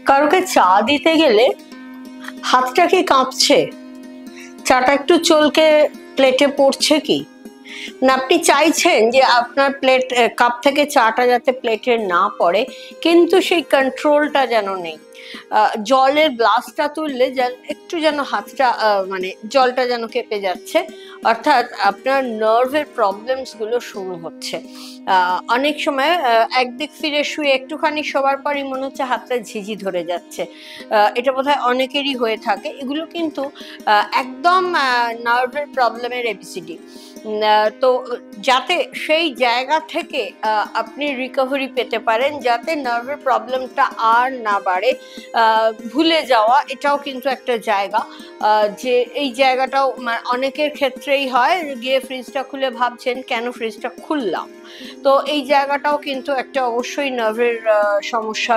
কারোকে চা দিতে গেলে হাতটা কি কাঁপছে? চাটা একটু চলকে প্লেটে পড়ছে কি না? আপনি চাইছেন যে আপনার কাপ থেকে চাটা যাতে প্লেটে না পড়ে, কিন্তু সেই কন্ট্রোলটা যেন নেই। জলের গ্লাসটা তুললে একটু যেন হাতটা মানে জলটা যেন কেঁপে যাচ্ছে, অর্থাৎ আপনার নার্ভের প্রবলেমস গুলো শুরু হচ্ছে। অনেক সময় একদিক ফিরে শুয়ে একটুখানি শোবার পরই মনে হচ্ছে হাতটা ঝিঝি ধরে যাচ্ছে। এটা বোধহয় অনেকেরই হয়ে থাকে। এগুলো কিন্তু একদম নার্ভের প্রবলেমের এবিসিডি। তো যাতে সেই জায়গা থেকে আপনি রিকভারি পেতে পারেন, যাতে নার্ভের প্রবলেমটা আর না বাড়ে, ভুলে যাওয়া এটাও কিন্তু একটা জায়গা। যে এই জায়গাটাও অনেকের ক্ষেত্রেই হয়, গিয়ে ফ্রিজটা খুলে ভাবছেন কেন ফ্রিজটা খুললাম। তো এই জায়গাটাও কিন্তু একটা অবশ্যই নার্ভের সমস্যা,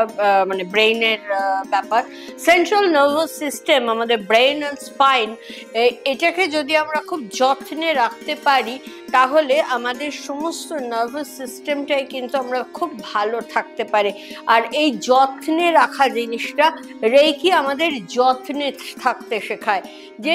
মানে ব্রেইনের ব্যাপার। সেন্ট্রাল নার্ভাস সিস্টেম, আমাদের ব্রেইন অ্যান্ড স্পাইন, এটাকে যদি আমরা খুব যত্নে রাখতে পারি তাহলে আমাদের সমস্ত নার্ভাস সিস্টেমটাই কিন্তু আমরা খুব ভালো থাকতে পারি। আর এই যত্নে রাখা জিনিসটা রেইকি আমাদের যত্নে থাকতে শেখায়। যে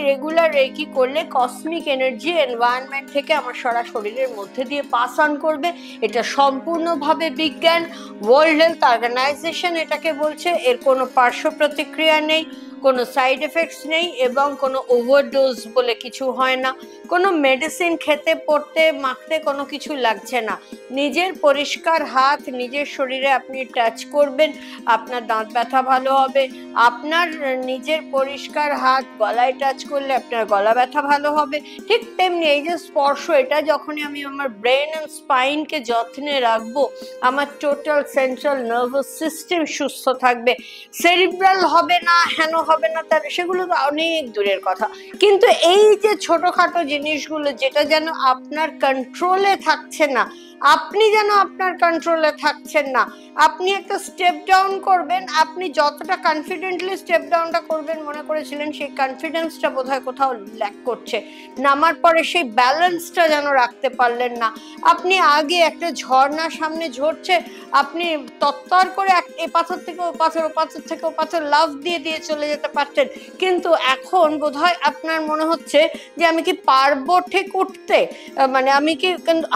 রেগুলার রেইকি করলে কসমিক এনার্জি এনভায়রনমেন্ট থেকে আমার সারা শরীরের মধ্যে দিয়ে পাস অন করবে। এটা সম্পূর্ণভাবে বিজ্ঞান। ওয়ার্ল্ড হেলথ অর্গানাইজেশন এটাকে বলছে। এর কোনো পার্শ্ব প্রতিক্রিয়া নেই, কোনো সাইড এফেক্টস নেই, এবং কোনো ওভারডোজ বলে কিছু হয় না। কোনো মেডিসিন খেতে পড়তে মাখতে কোনো কিছু লাগছে না। নিজের পরিষ্কার হাত নিজের শরীরে আপনি টাচ করবেন, আপনার দাঁত ব্যথা ভালো হবে। আপনার নিজের পরিষ্কার হাত গলায় টাচ করলে আপনার গলা ব্যথা ভালো হবে। ঠিক তেমনি এই যে স্পর্শ, এটা যখনই আমি আমার ব্রেন অ্যান্ড স্পাইনকে যত্নে রাখবো, আমার টোটাল সেন্ট্রাল নার্ভাস সিস্টেম সুস্থ থাকবে। সেরিব্রাল হবে না, হেন হবে না, তার সেগুলো তো অনেক দূরের কথা। কিন্তু এই যে ছোটখাটো জিনিসগুলো যেটা যেন আপনার কন্ট্রোলে থাকছে না, আপনি যেন আপনার কন্ট্রোলে থাকছেন না, আপনি একটা স্টেপ ডাউন করবেন, আপনি যতটা কনফিডেন্টলি স্টেপ ডাউনটা করবেন মনে করেছিলেন, সেই কনফিডেন্সটা বোধহয় কোথাও ল্যাক করছে। নামার পরে সেই ব্যালেন্সটা যেন রাখতে পারলেন না। আপনি আগে একটা ঝর্ণা সামনে ঝরছে, আপনি তত্তর করে এ পাথর থেকে ও পাথর, ও পাথর থেকে ও পাথর লাফ দিয়ে দিয়ে চলে যেতে পারতেন। কিন্তু এখন বোধহয় আপনার মনে হচ্ছে যে আমি কি পারবো ঠিক উঠতে, মানে আমি কি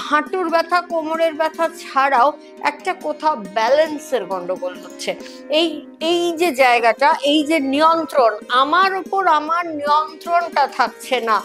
হাঁটুর ব্যথা কোমরের ব্যথা ছাড়াও একটা কোথাও ব্যালেন্সের গন্ডগোল হচ্ছে। এই এই যে জায়গাটা, এই যে নিয়ন্ত্রণ, আমার উপর আমার নিয়ন্ত্রণটা থাকছে না,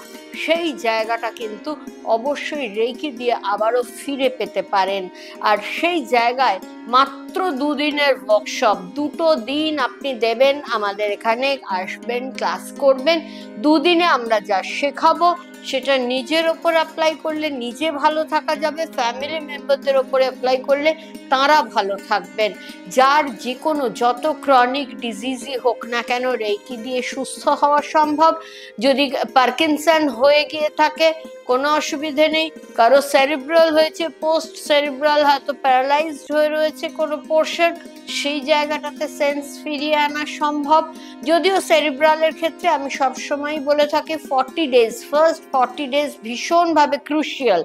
সেই জায়গাটা কিন্তু অবশ্যই রেইকি দিয়ে আবারও ফিরে পেতে পারেন। আর সেই জায়গায় মাত্র 2 দিনের ওয়ার্কশপ, 2 দিন আপনি দেবেন, আমাদের এখানে আসবেন, ক্লাস করবেন। 2 দিনে আমরা যা শেখাবো সেটা নিজের ওপর অ্যাপ্লাই করলে নিজে ভালো থাকা যাবে, ফ্যামিলি মেম্বারদের ওপরে অ্যাপ্লাই করলে তারা ভালো থাকবেন। যার যে কোনো যত ক্রনিক ডিজিজই হোক না কেন রেইকি দিয়ে সুস্থ হওয়া সম্ভব। যদি পার্কিনসন হয়ে গিয়ে থাকে কোনো অসুবিধে নেই, কারো সেরিব্রাল হয়েছে, পোস্ট সেরিব্রাল হয়তো প্যারালাইজড হয়ে রয়েছে কোনো পোর্শন, সেই জায়গাটাতে সেন্স ফিরিয়ে আনা সম্ভব। যদিও সেরিব্রালের ক্ষেত্রে আমি সবসময় বলে থাকি 40 ডেজ, ফার্স্ট 40 ডেজ ভীষণভাবে ক্রুশিয়াল।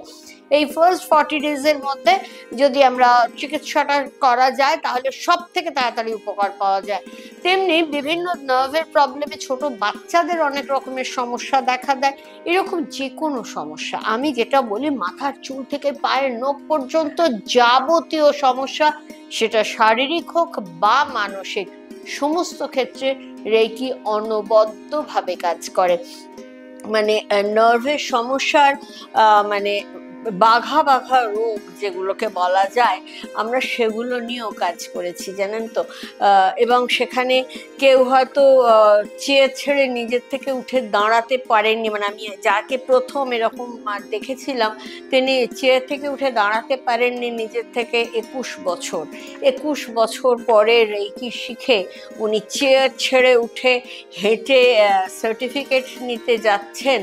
এই ফার্স্ট 40 ডেজের মধ্যে যদি আমরা চিকিৎসাটা করা যায় তাহলে সব থেকে তাড়াতাড়ি উপকার পাওয়া যায়। তেমনি বিভিন্ন নার্ভের প্রবলেমে ছোট বাচ্চাদের অনেক রকমের সমস্যা দেখা দেয়। এরকম যে কোনো সমস্যা, আমি যেটা বলি মাথার চুল থেকে পায়ের নখ পর্যন্ত যাবতীয় সমস্যা, সেটা শারীরিক হোক বা মানসিক, সমস্ত ক্ষেত্রে রেইকি অনবদ্যভাবে কাজ করে। মানে নার্ভের সমস্যার মানে বাঘা বাঘা রোগ যেগুলোকে বলা যায়, আমরা সেগুলো নিয়েও কাজ করেছি জানেন তো। এবং সেখানে কেউ হয়তো চেয়ার ছেড়ে নিজের থেকে উঠে দাঁড়াতে পারেননি, মানে আমি যাকে প্রথম এরকম দেখেছিলাম তিনি চেয়ার থেকে উঠে দাঁড়াতে পারেননি নিজের থেকে 21 বছর পরে রেইকি শিখে উনি চেয়ার ছেড়ে উঠে হেঁটে সার্টিফিকেট নিতে যাচ্ছেন।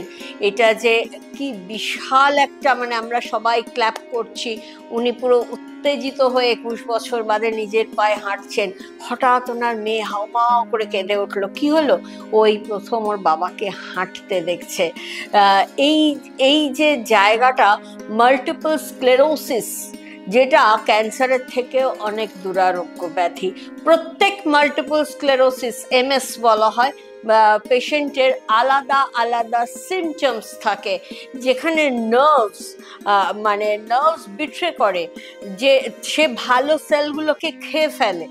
এটা যে কি বিশাল একটা, মানে আমরা সবাই ক্ল্যাপ করছি, উনি পুরো উত্তেজিত হয়ে 21 বছর বাদে নিজের পায়ে হাঁটছেন। হঠাৎ ওনার মেয়ে হাউমাউ করে কেঁদে উঠলো। কি হলো? ওই প্রথম ওর বাবাকে হাঁটতে দেখছে। এই এই যে জায়গাটা, মাল্টিপল স্ক্লেরোসিস, যেটা ক্যান্সারের থেকেও অনেক দুরারোগ্য ব্যাধি। প্রত্যেক মাল্টিপল স্ক্লেরোসিস, এমএস বলা হয়, পেশেন্টের আলাদা আলাদা সিমটমস থাকে, যেখানে নার্ভস বিট্রে করে, যে সে ভালো সেলগুলোকে খেয়ে ফেলে,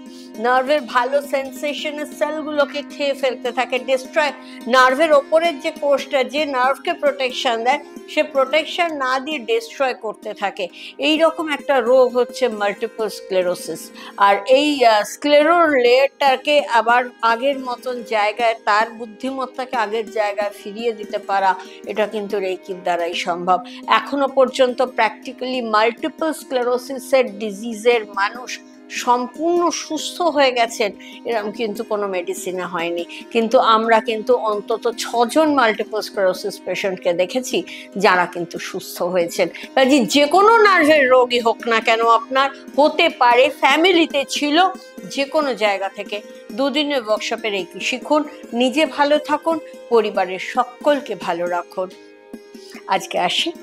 নার্ভের ভালো সেন্সেশনের সেলগুলোকে খেয়ে ফেলতে থাকে, ডিস্ট্রয়। নার্ভের ওপরের যে কোষটা যে নার্ভকে প্রোটেকশন দেয়, সে প্রোটেকশন না দিয়ে ডিস্ট্রয় করতে থাকে। এই রকম একটা রোগ হচ্ছে মাল্টিপল স্ক্লেরোসিস। আর এই স্ক্লেরোর লেয়ারটাকে আবার আগের মতন জায়গায়, তার বুদ্ধিমত্তাকে আগের জায়গায় ফিরিয়ে দিতে পারা, এটা কিন্তু রেইকির দ্বারাই সম্ভব। এখনো পর্যন্ত প্র্যাকটিক্যালি মাল্টিপল স্ক্লেরোসিসের ডিজিজের মানুষ সম্পূর্ণ সুস্থ হয়ে গেছেন এরকম কিন্তু কোনো মেডিসিনে হয়নি। কিন্তু আমরা কিন্তু অন্তত 6জন মাল্টিপল স্ক্লেরোসিস পেশেন্টকে দেখেছি যারা কিন্তু সুস্থ হয়েছেন। কাজে যে কোনো নার্ভের রোগই হোক না কেন আপনার, হতে পারে, ফ্যামিলিতে ছিল, যে কোনো জায়গা থেকে। দুদিনের ওয়ার্কশপে রেইকি শিখুন, নিজে ভালো থাকুন, পরিবারের সকলকে ভালো রাখুন। আজকে আসি।